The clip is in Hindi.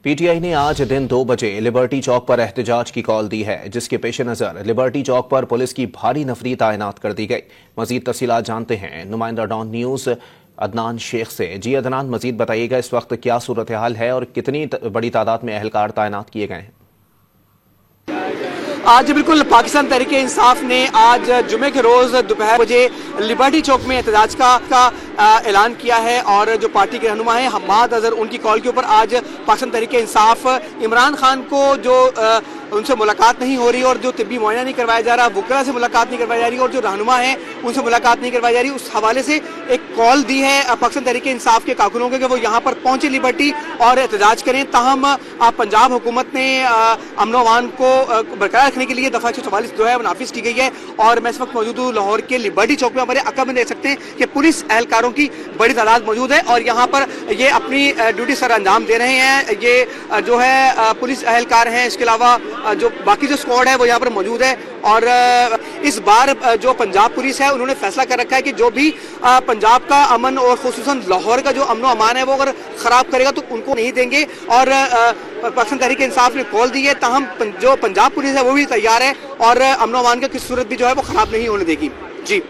पीटीआई ने आज दिन 2 बजे लिबर्टी चौक पर एहतजाज की कॉल दी है, जिसके पेश नजर लिबर्टी चौक पर पुलिस की भारी नफरी तैनात कर दी गई। मजीद तफसीलात जानते हैं नुमाइंदा डॉन न्यूज अदनान शेख से। जी अदनान, मजीद बताइएगा इस वक्त क्या सूरत हाल है और कितनी बड़ी तादाद में अहलकार तैनात किए गए हैं? आज बिल्कुल पाकिस्तान तहरीके इंसाफ ने आज जुमे के रोज दोपहर बजे लिबर्टी चौक में एहतजाज का ऐलान किया है और जो पार्टी के रहनुमा हैं हम्माद अजहर, उनकी कॉल के ऊपर आज पाकिस्तान तहरीके इंसाफ इमरान खान को जो उनसे मुलाकात नहीं हो रही और जो तिब्बी मुआयना नहीं करवाया जा रहा, वुकला से मुलाकात नहीं करवाई जा रही और जो रहनुमा है उनसे मुलाकात नहीं करवाई जा रही, उस हवाले से एक कॉल दी है पाकिस्तान तहरीके इंसाफ के कारकुनों को कि वो यहाँ पर पहुंचे लिबर्टी और एहतजाज करें। ताहम पंजाब हुकूमत ने अमन व अमान को बरकरार रखने के लिए दफा 144 जो है नाफिज की गई है। और मैं इस वक्त मौजूद हूँ लाहौर के लिबर्टी चौक में। हमारे अकब में देख सकते हैं कि पुलिस एहलकारों की बड़ी तादाद मौजूद है और यहाँ पर ये अपनी ड्यूटी सर अंजाम दे रहे हैं। ये जो है पुलिस एहलकार हैं, इसके अलावा जो बाकी जो स्क्वाड है वो यहाँ पर मौजूद है। और इस बार जो पंजाब पुलिस है उन्होंने फैसला कर रखा है कि जो भी पंजाब का अमन और खुसूसन लाहौर का जो अमन व अमान है वो अगर खराब करेगा तो उनको नहीं देंगे। और पाकिस्तान तहरीक इंसाफ ने कॉल दी है, ताहम जो पंजाब पुलिस है वो भी तैयार है और अमन व अमान की सूरत भी जो है वो खराब नहीं होने देगी। जी।